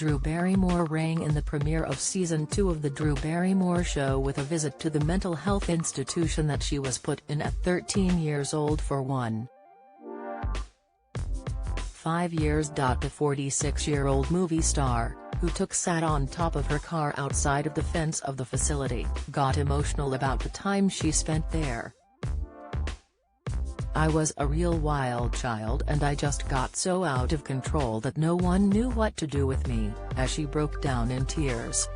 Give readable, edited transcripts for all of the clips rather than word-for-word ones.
Drew Barrymore rang in the premiere of Season 2 of The Drew Barrymore Show with a visit to the mental health institution that she was put in at 13 years old for 5 years. The 46-year-old movie star, who sat on top of her car outside of the fence of the facility, got emotional about the time she spent there. "I was a real wild child and I just got so out of control that no one knew what to do with me," as she broke down in tears.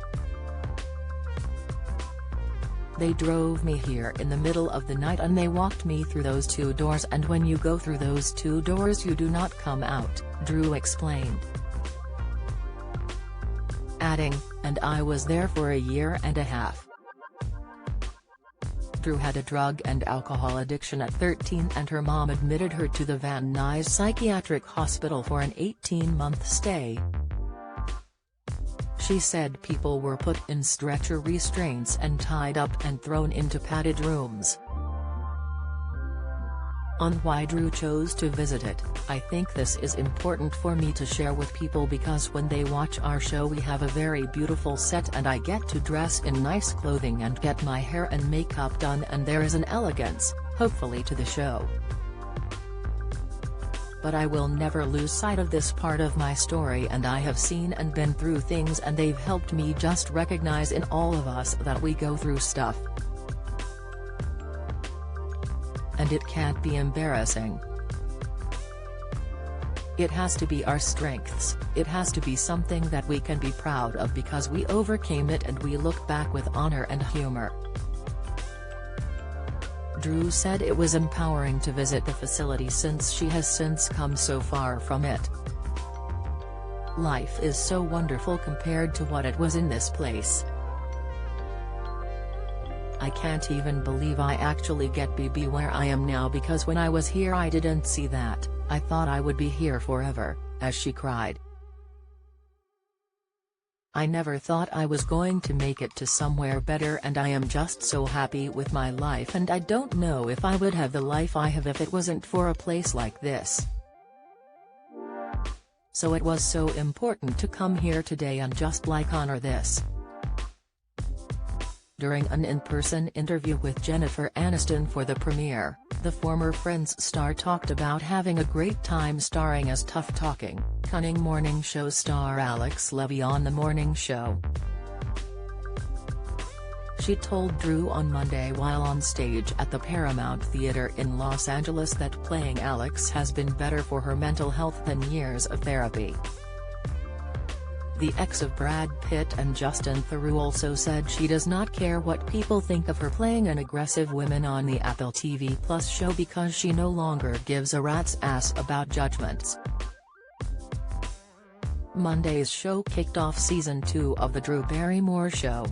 "They drove me here in the middle of the night and they walked me through those 2 doors, and when you go through those 2 doors you do not come out," Drew explained. Adding, "And I was there for a year and a half." Drew had a drug and alcohol addiction at 13 and her mom admitted her to the Van Nuys Psychiatric Hospital for an 18-month stay. She said people were put in stretcher restraints and tied up and thrown into padded rooms. On why Drew chose to visit it, "I think this is important for me to share with people because when they watch our show we have a very beautiful set and I get to dress in nice clothing and get my hair and makeup done and there is an elegance, hopefully, to the show. But I will never lose sight of this part of my story and I have seen and been through things and they've helped me just recognize in all of us that we go through stuff. And it can't be embarrassing. It has to be our strengths, it has to be something that we can be proud of because we overcame it and we look back with honor and humor." Drew said it was empowering to visit the facility since she has since come so far from it. "Life is so wonderful compared to what it was in this place. I can't even believe I actually get to be where I am now because when I was here I didn't see that, I thought I would be here forever," as she cried. "I never thought I was going to make it to somewhere better and I am just so happy with my life and I don't know if I would have the life I have if it wasn't for a place like this. So it was so important to come here today and just honor this." During an in-person interview with Jennifer Aniston for the premiere, the former Friends star talked about having a great time starring as tough-talking, cunning morning show star Alex Levy on The Morning Show. She told Drew on Monday while on stage at the Paramount Theater in Los Angeles that playing Alex has been better for her mental health than years of therapy. The ex of Brad Pitt and Justin Theroux also said she does not care what people think of her playing an aggressive woman on the Apple TV Plus show because she no longer gives a rat's ass about judgments. Monday's show kicked off Season 2 of The Drew Barrymore Show.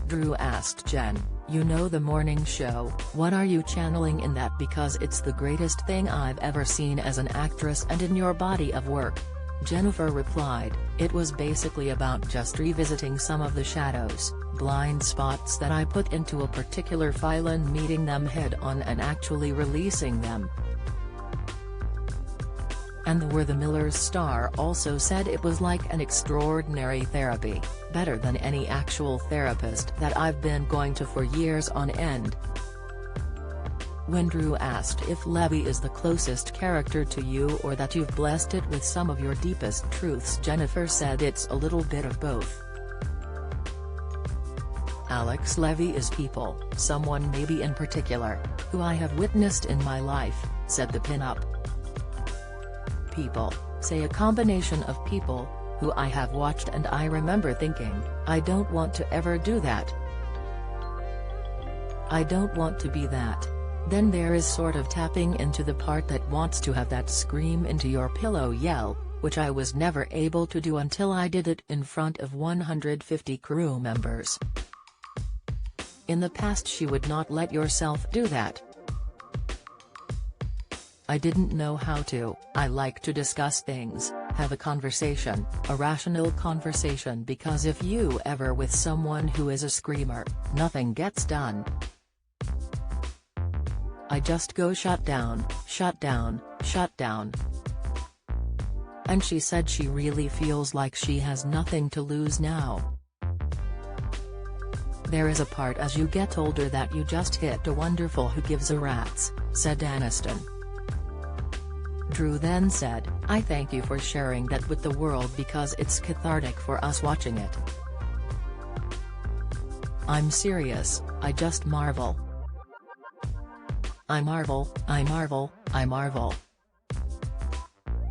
Drew asked Jen, "You know The Morning Show, what are you channeling in that because it's the greatest thing I've ever seen as an actress and in your body of work?" Jennifer replied, "It was basically about just revisiting some of the shadows, blind spots that I put into a particular file and meeting them head-on and actually releasing them." And the Millers star also said it was like an extraordinary therapy, better than any actual therapist that I've been going to for years on end. When Drew asked if Levy is the closest character to you or that you've blessed it with some of your deepest truths, Jennifer said it's a little bit of both. "Alex Levy is people, someone maybe in particular, who I have witnessed in my life," said the pin-up. "People, say a combination of people, who I have watched and I remember thinking, I don't want to ever do that. I don't want to be that. Then there is sort of tapping into the part that wants to have that scream into your pillow yell, which I was never able to do until I did it in front of 150 crew members. In the past she would not let yourself do that. I didn't know how to. I like to discuss things, have a conversation, a rational conversation because if you ever with someone who is a screamer, nothing gets done. I just go shut down, shut down, shut down." and she said she really feels like she has nothing to lose now. "There is a part as you get older that you just hit a wonderful who gives a rat's," said Aniston. Drew then said, "I thank you for sharing that with the world because it's cathartic for us watching it. I'm serious, I just marvel. I marvel, I marvel, I marvel."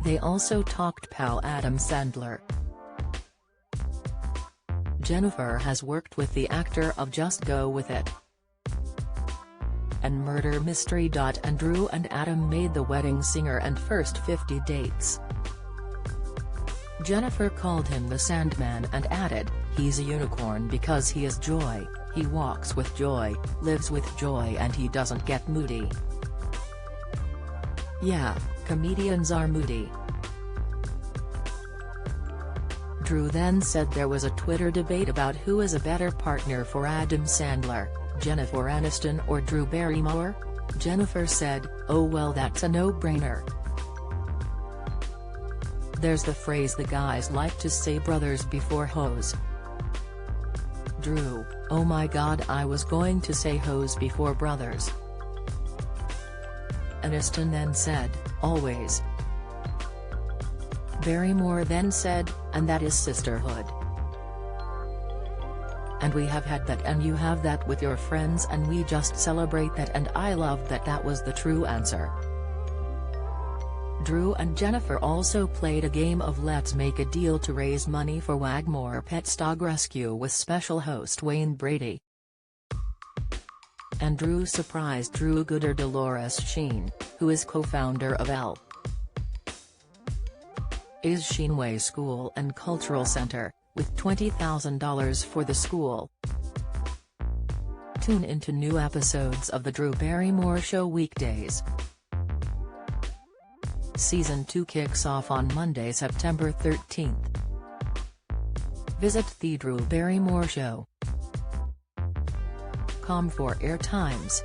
They also talked pal Adam Sandler. Jennifer has worked with the actor of Just Go With It and Murder Mystery. And Drew and Adam made the wedding singer and first 50 dates. Jennifer called him the Sandman and added, "He's a unicorn because he is joy, he walks with joy, lives with joy and he doesn't get moody." Yeah, comedians are moody. Drew then said there was a Twitter debate about who is a better partner for Adam Sandler, Jennifer Aniston or Drew Barrymore. Jennifer said, "Oh well, that's a no-brainer. There's the phrase the guys like to say, brothers before hoes." Drew, "Oh my god, I was going to say hoes before brothers." Aniston then said, "Always." Barrymore then said, "And that is sisterhood. And we have had that and you have that with your friends and we just celebrate that and I love that. That was the true answer." Drew and Jennifer also played a game of Let's Make a Deal to raise money for Wagmore Pet's dog rescue with special host Wayne Brady. And Drew surprised Drew Gooder Dolores Sheen, who is co-founder of L.'s Sheenway School and Cultural Center, with $20,000 for the school. Tune into new episodes of The Drew Barrymore Show weekdays. Season 2 kicks off on Monday, September 13th. Visit The Drew Barrymore Show.com for airtimes.